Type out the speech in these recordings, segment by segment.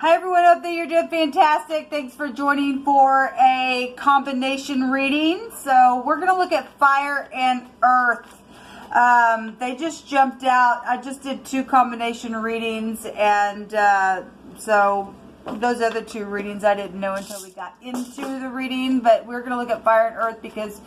Hi everyone out there, you're doing fantastic. Thanks for joining for a combination reading. So we're going to look at fire and earth. They just jumped out. I just did 2 combination readings, and so those other 2 readings I didn't know until we got into the reading. But we're going to look at fire and earth because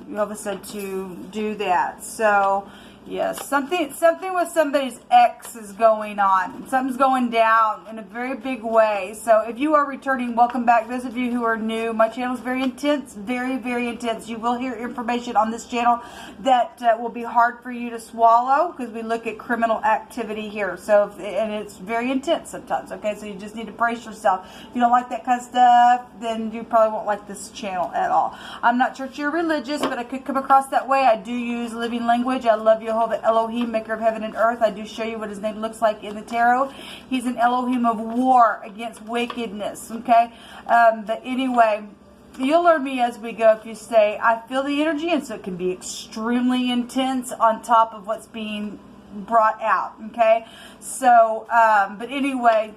you all said to do that. So yes, something with somebody's ex is going on. Something's going down in a very big way. So if you are returning, welcome back. Those of you who are new, my channel is very intense, very, very intense. You will hear information on this channel that will be hard for you to swallow because we look at criminal activity here. So, and it's very intense sometimes, okay? So you just need to brace yourself. If you don't like that kind of stuff, then you probably won't like this channel at all. I'm not churchy or religious, but I could come across that way. I do use living language. I love you. Jehovah Elohim, maker of heaven and earth. I do show you what his name looks like in the tarot. He's an Elohim of war against wickedness, okay? But anyway, you'll learn me as we go if you stay. I feel the energy, and so it can be extremely intense on top of what's being brought out, okay? So, but anyway,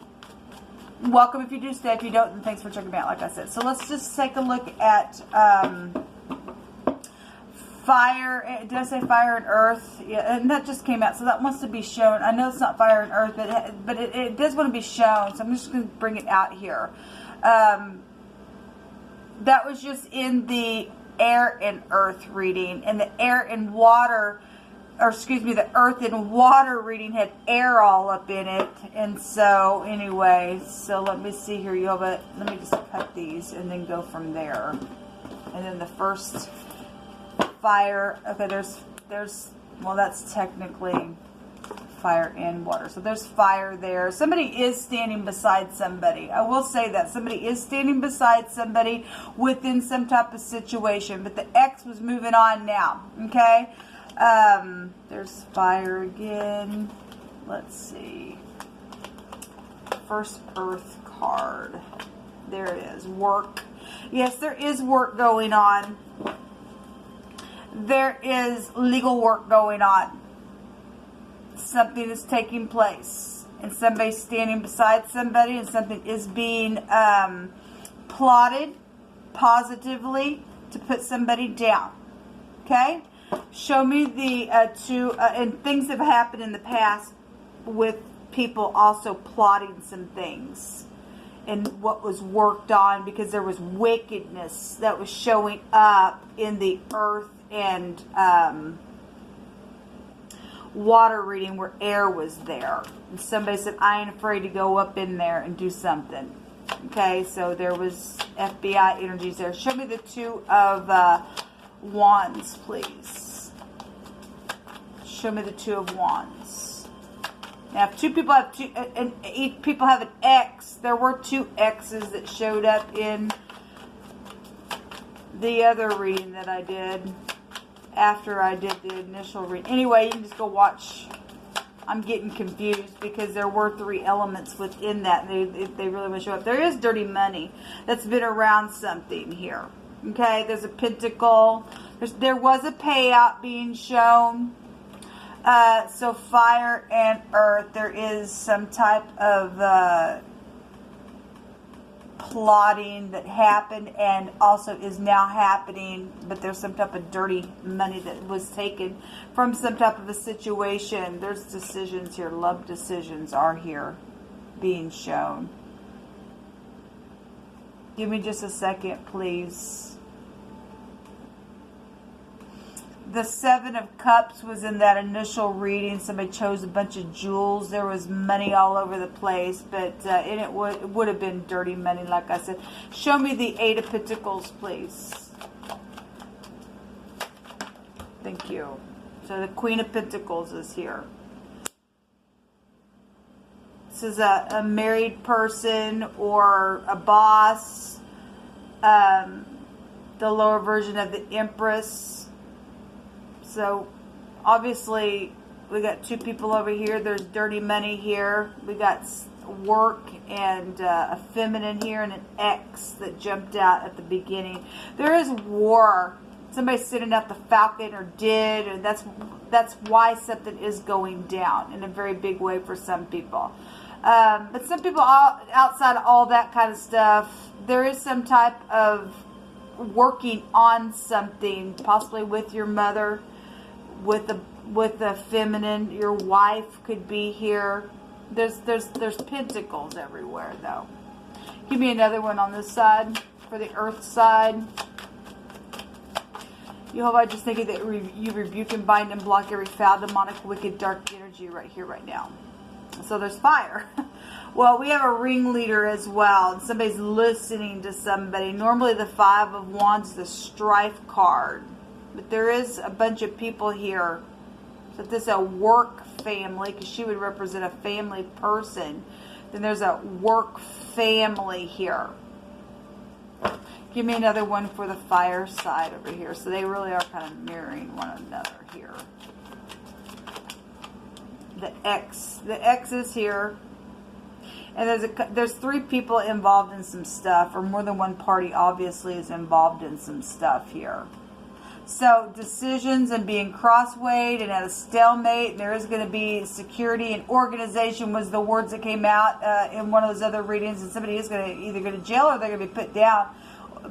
welcome if you do stay. If you don't, then thanks for checking me out, like I said. So let's just take a look at fire. Did I say fire and earth? Yeah, and that just came out, so that wants to be shown. I know it's not fire and earth, but it does want to be shown, so I'm just going to bring it out here. That was just in the air and earth reading, and the air and water, or excuse me, the earth and water reading had air all up in it. And so anyway, so let me see here. Let me just cut these and then go from there. And then the first fire, okay, there's well, that's technically fire and water, so there's fire there. Somebody is standing beside somebody. I will say that somebody is standing beside somebody within some type of situation, but the ex was moving on now, okay? There's fire again. Let's see, first earth card, there it is. Work. Yes, there is work going on. There is legal work going on. Something is taking place, and somebody's standing beside somebody, and something is being plotted positively to put somebody down. Okay? Show me the and things have happened in the past with people also plotting some things and what was worked on, because there was wickedness that was showing up in the earth and water reading where air was there. And somebody said, I ain't afraid to go up in there and do something. Okay, so there was FBI energies there. Show me the 2 of wands, please. Show me the 2 of wands. Now, if 2 people have 2, and each people have an X, there were 2 X's that showed up in the other reading that I did after I did the initial reading. Anyway, you can just go watch. I'm getting confused because there were 3 elements within that. They really want to show up. There is dirty money that's been around something here. Okay, there's a pentacle. There was a payout being shown. So fire and earth, there is some type of plotting that happened and also is now happening, but there's some type of dirty money that was taken from some type of a situation. There's decisions here. Love decisions are here being shown. Give me just a second, please. The 7 of Cups was in that initial reading. Somebody chose a bunch of jewels. There was money all over the place, but it would have been dirty money, like I said. Show me the 8 of Pentacles, please. Thank you. So the Queen of Pentacles is here. This is a married person or a boss. The lower version of the Empress. So, obviously, we got 2 people over here. There's dirty money here. We got work and a feminine here and an X that jumped out at the beginning. There is war. Somebody's sitting at the Falcon or did, and that's why something is going down in a very big way for some people. But some people outside of all that kind of stuff, there is some type of working on something, possibly with your mother, with the feminine. Your wife could be here. There's pentacles everywhere though. Give me another one on this side for the earth side. Jehovah, just thinking that you rebuke and bind and block every foul, demonic, wicked, dark energy right here, right now. So there's fire. Well, we have a ringleader as well. Somebody's listening to somebody. Normally the Five of Wands is the strife card. But there is a bunch of people here. So if this is a work family, because she would represent a family person, then there's a work family here. Give me another one for the fire side over here. So they really are kind of mirroring one another here. The X is here. And there's three people involved in some stuff, or more than one party obviously is involved in some stuff here. So decisions and being crosswayed and at a stalemate. There is going to be security and organization was the words that came out in one of those other readings. And somebody is going to either go to jail or they're going to be put down,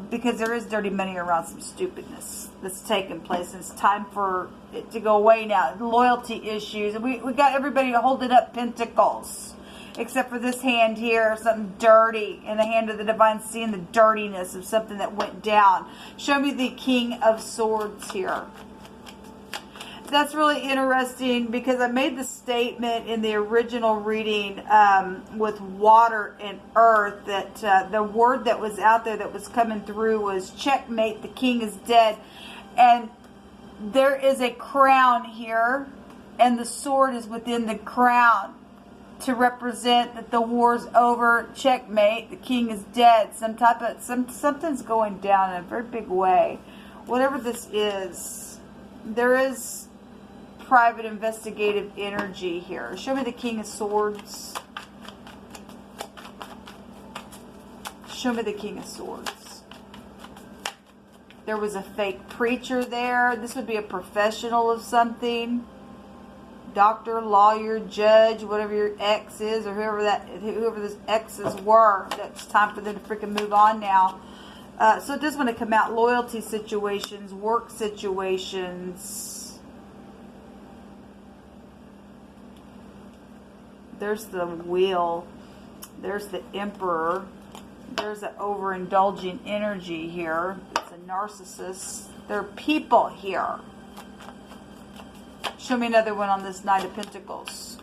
because there is dirty money around some stupidness that's taking place. And it's time for it to go away now. Loyalty issues. And we got everybody holding up pentacles. Except for this hand here, something dirty. In the hand of the divine, seeing the dirtiness of something that went down. Show me the King of Swords here. That's really interesting because I made the statement in the original reading with water and earth that the word that was out there that was coming through was checkmate, the king is dead. And there is a crown here and the sword is within the crown to represent that the war's over, checkmate, the king is dead. Something's going down in a very big way. Whatever this is, there is private investigative energy here. Show me the King of Swords. Show me the King of Swords. There was a fake preacher there. This would be a professional of something. Doctor, lawyer, judge, whatever your ex is, or whoever those exes were. That's time for them to freaking move on now. So it does want to come out. Loyalty situations, work situations. There's the wheel. There's the emperor. There's an overindulging energy here. It's a narcissist. There are people here. Show me another one on this Knight of Pentacles.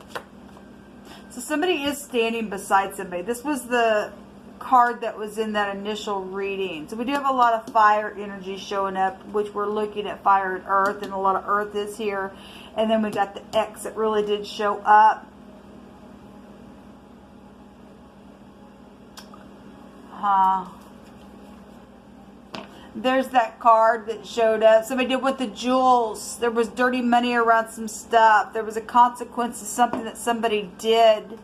So somebody is standing beside somebody. This was the card that was in that initial reading. So we do have a lot of fire energy showing up, which we're looking at fire and earth, and a lot of earth is here. And then we got the X that really did show up. There's that card that showed up. Somebody did with the jewels. There was dirty money around some stuff. There was a consequence of something that somebody did.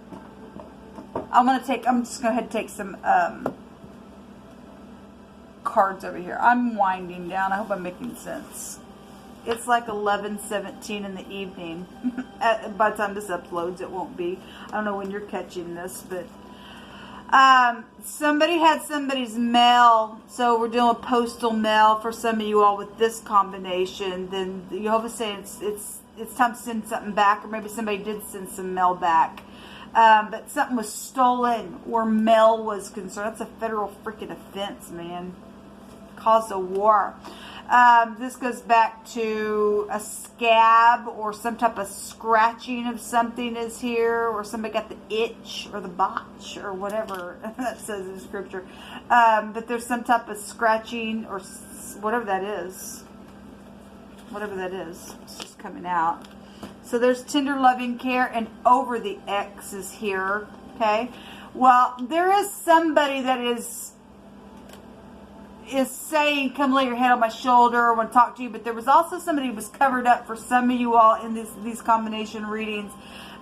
I'm just going to go ahead and take some cards over here. I'm winding down. I hope I'm making sense. It's like 11:17 in the evening. By the time this uploads, it won't be. I don't know when you're catching this, but somebody had somebody's mail, so we're doing postal mail for some of you all with this combination. Then Jehovah's saying it's time to send something back, or maybe somebody did send some mail back. But something was stolen where mail was concerned. That's a federal freaking offense, man. Caused a war. This goes back to a scab or some type of scratching of something is here, or somebody got the itch or the botch or whatever that says in scripture. But there's some type of scratching or whatever that is. Whatever that is. It's just coming out. So there's tender loving care, and over the X is here. Okay. Well, there is somebody that is saying, come lay your head on my shoulder, I want to talk to you. But there was also somebody who was covered up for some of you all in these combination readings,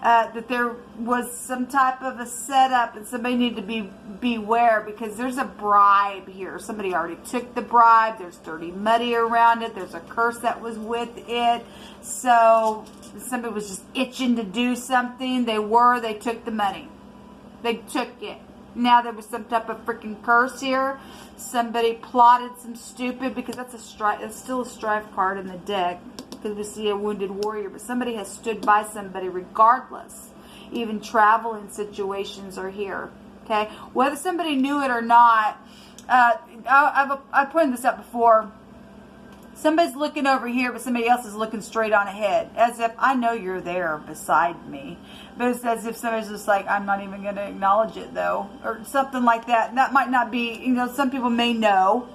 that there was some type of a setup, and somebody needed to beware, because there's a bribe here. Somebody already took the bribe. There's dirty money around it. There's a curse that was with it. So somebody was just itching to do something. They took the money. They took it. Now there was some type of freaking curse here. Somebody plotted some stupid, because that's a strife. It's still a strife card in the deck, because we see a wounded warrior. But somebody has stood by somebody regardless. Even traveling situations are here. Okay, whether somebody knew it or not. I've pointed this out before. Somebody's looking over here, but somebody else is looking straight on ahead. As if, I know you're there beside me. But it's as if somebody's just like, I'm not even going to acknowledge it, though. Or something like that. That might not be, you know, some people may know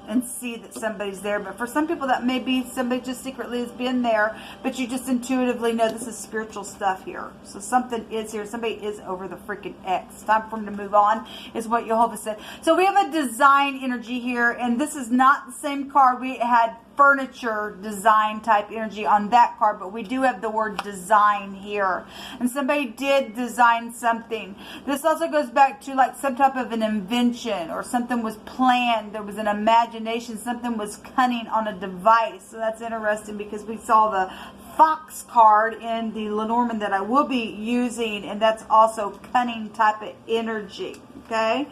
and see that somebody's there. But for some people, that may be somebody just secretly has been there. But you just intuitively know this is spiritual stuff here. So something is here. Somebody is over the freaking X. Time for them to move on, is what Jehovah said. So we have a design energy here. And this is not the same card. We had furniture design type energy on that card, but we do have the word design here, and somebody did design something. This also goes back to like some type of an invention, or something was planned. There was an imagination, something was cunning on a device. So that's interesting, because we saw the Fox card in the Lenormand that I will be using, and that's also cunning type of energy. Okay,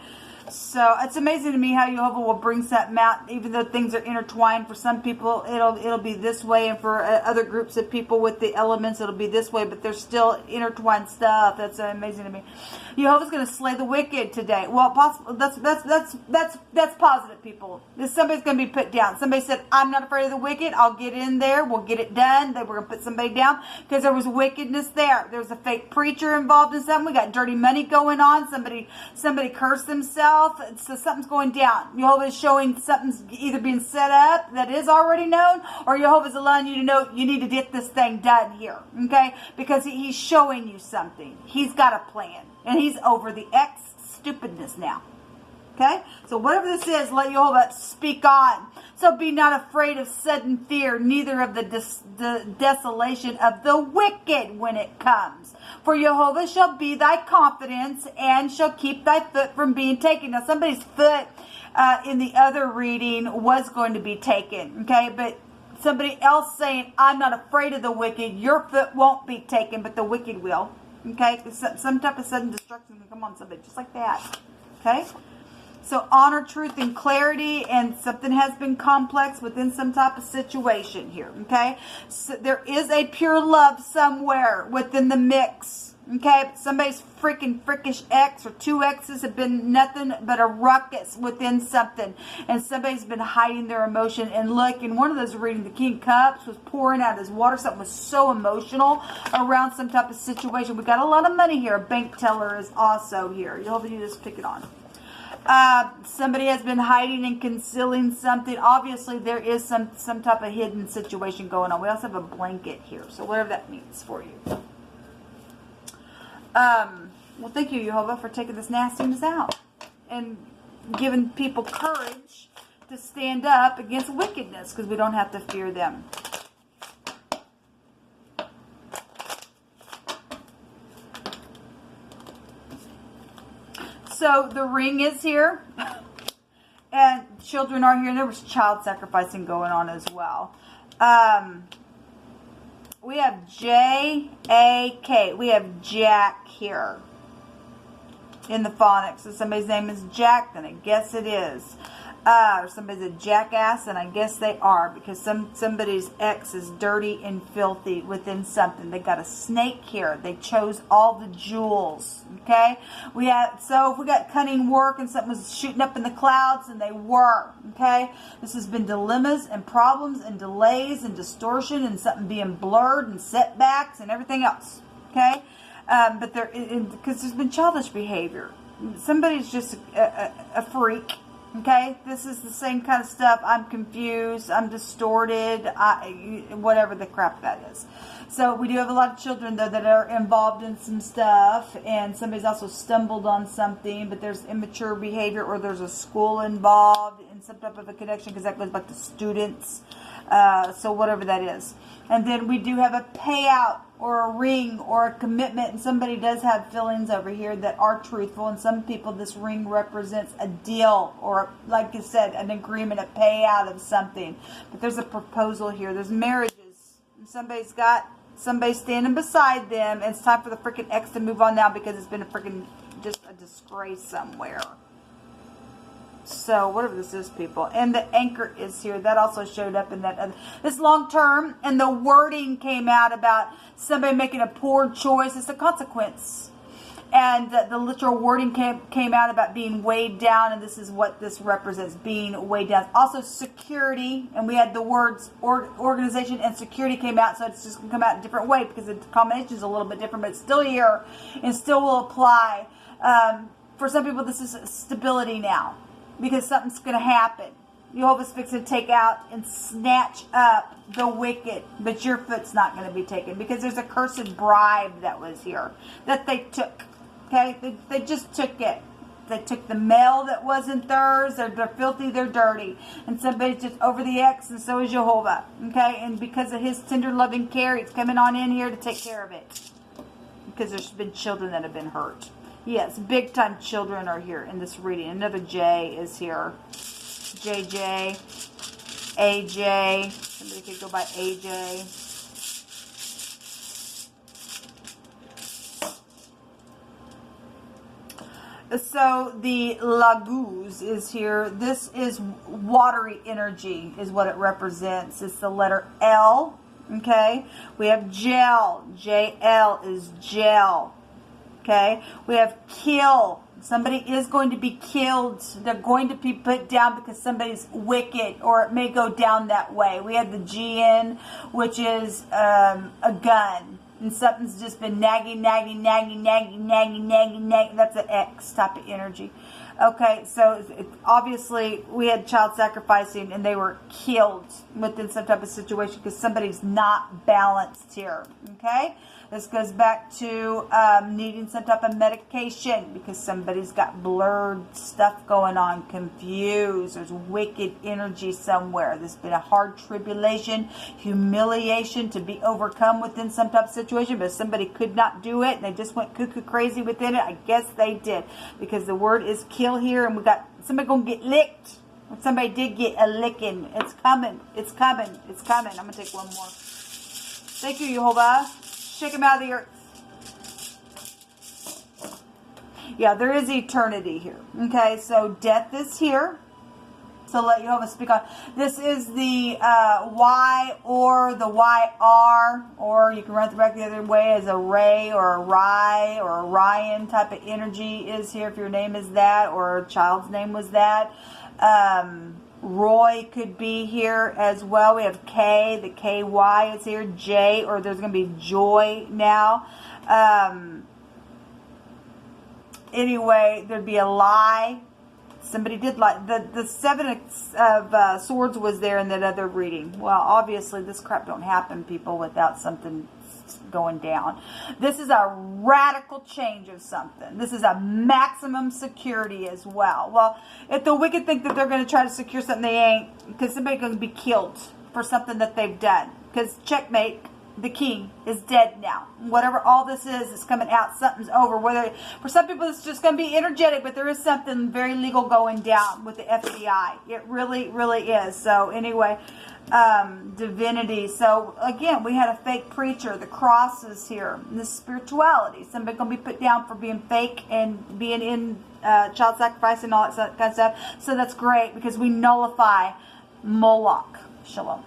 so it's amazing to me how Jehovah will bring something out, even though things are intertwined. For some people, it'll be this way, and for other groups of people with the elements, it'll be this way. But there's still intertwined stuff. That's amazing to me. Jehovah's going to slay the wicked today. Well, possible. That's positive, people. Somebody's going to be put down. Somebody said, "I'm not afraid of the wicked. I'll get in there. We'll get it done." They were going to put somebody down because there was wickedness there. There was a fake preacher involved in something. We got dirty money going on. Somebody cursed themselves. So something's going down. Jehovah is showing something's either being set up that is already known, or Jehovah's allowing you to know you need to get this thing done here. Okay? Because he's showing you something. He's got a plan. And he's over the X stupidness now. Okay? So whatever this is, let Jehovah speak on. So be not afraid of sudden fear, neither of the desolation of the wicked when it comes. For Jehovah shall be thy confidence, and shall keep thy foot from being taken. Now somebody's foot in the other reading was going to be taken. Okay? But somebody else saying, I'm not afraid of the wicked. Your foot won't be taken, but the wicked will. Okay? Some type of sudden destruction can come on somebody, just like that. Okay? So honor, truth, and clarity, and something has been complex within some type of situation here, okay? So there is a pure love somewhere within the mix, okay? Somebody's freaking freakish ex or two exes have been nothing but a ruckus within something, and somebody's been hiding their emotion. And look, in one of those readings, the King of Cups was pouring out his water. Something was so emotional around some type of situation. We got a lot of money here. A bank teller is also here. You'll have to just pick it on. Somebody has been hiding and concealing something. Obviously, there is some type of hidden situation going on. We also have a blanket here, so whatever that means for you. Well, thank you, Jehovah, for taking this nastiness out and giving people courage to stand up against wickedness, because we don't have to fear them. So the ring is here, and children are here. There was child sacrificing going on as well. We have J-A-K. We have Jack here in the phonics. If somebody's name is Jack, then I guess it is. Or somebody's a jackass, and I guess they are, because somebody's ex is dirty and filthy within something. They got a snake here. They chose all the jewels. Okay, so if we got cunning work and something was shooting up in the clouds, and they were. Okay, this has been dilemmas and problems and delays and distortion and something being blurred and setbacks and everything else. Okay, but because there's been childish behavior. Somebody's just a freak. Okay, this is the same kind of stuff. I'm confused. I'm distorted. Whatever the crap that is. So we do have a lot of children, though, that are involved in some stuff. And somebody's also stumbled on something. But there's immature behavior, or there's a school involved in some type of a connection, because that goes back to students. So whatever that is. And then we do have a payout, or a ring, or a commitment. And somebody does have feelings over here that are truthful. And some people, this ring represents a deal, or, like you said, an agreement, a payout of something. But there's a proposal here. There's marriages. And somebody's got somebody standing beside them. And it's time for the freaking ex to move on now, because it's been a freaking just a disgrace somewhere. So whatever this is, people. And the anchor is here. That also showed up in that. This long term, and the wording came out about somebody making a poor choice. It's a consequence. And the literal wording came out about being weighed down, and this is what this represents, being weighed down. Also security, and we had the words organization and security came out, so it's just going to come out in a different way because the combination is a little bit different, but it's still here and still will apply. For some people, this is stability now because something's going to happen. Jehovah's fixing to take out and snatch up the wicked, but your foot's not going to be taken because there's a cursed bribe that was here that they took. Okay, they just took it. They took the mail that wasn't theirs. They're filthy, they're dirty. And somebody's just over the X, and so is Jehovah. Okay, and because of his tender loving care, he's coming on in here to take care of it. Because there's been children that have been hurt. Yes, big time children are here in this reading. Another J is here. JJ, AJ. Somebody could go by AJ. So the Laguz is here. This is watery energy is what it represents. It's the letter L. Okay. We have gel. JL is gel. Okay. We have kill. Somebody is going to be killed. They're going to be put down because somebody's wicked, or it may go down that way. We have the GN, which is a gun. And something's just been nagging. That's an X type of energy. Okay, so obviously we had child sacrificing and they were killed within some type of situation because somebody's not balanced here. Okay, this goes back to needing some type of medication because somebody's got blurred stuff going on, confused. There's wicked energy somewhere. There's been a hard tribulation, humiliation to be overcome within some type of situation, but somebody could not do it and they just went cuckoo crazy within it. I guess they did because the word is kill here, and we got somebody gonna get licked. Somebody did get a licking. It's coming. It's coming. It's coming. I'm gonna take one more. Thank you, Jehovah. Shake him out of the earth. Yeah, there is eternity here. Okay, so death is here. So let Jehovah speak on. This is the Y or the YR, or you can run it back the other way as a Ray or a Rye or a Ryan type of energy is here if your name is that or a child's name was that. Roy could be here as well. We have K, the KY is here. J, or there's going to be joy now. Anyway, there'd be a lie. Somebody did lie. The Seven of Swords was there in that other reading. Well, obviously this crap don't happen, people, without something going down. This is a radical change of something. This is a maximum security as well. Well, if the wicked think that they're going to try to secure something, they ain't, because somebody's going to be killed for something that they've done. Because checkmate, the king is dead now. Whatever all this is coming out. Something's over. Whether for some people it's just going to be energetic, but there is something very legal going down with the FBI. It really, really is. So anyway, divinity. So again, we had a fake preacher. The cross is here. And this spirituality. Somebody going to be put down for being fake and being in child sacrifice and all that kind of stuff. So that's great because we nullify Moloch. Shalom.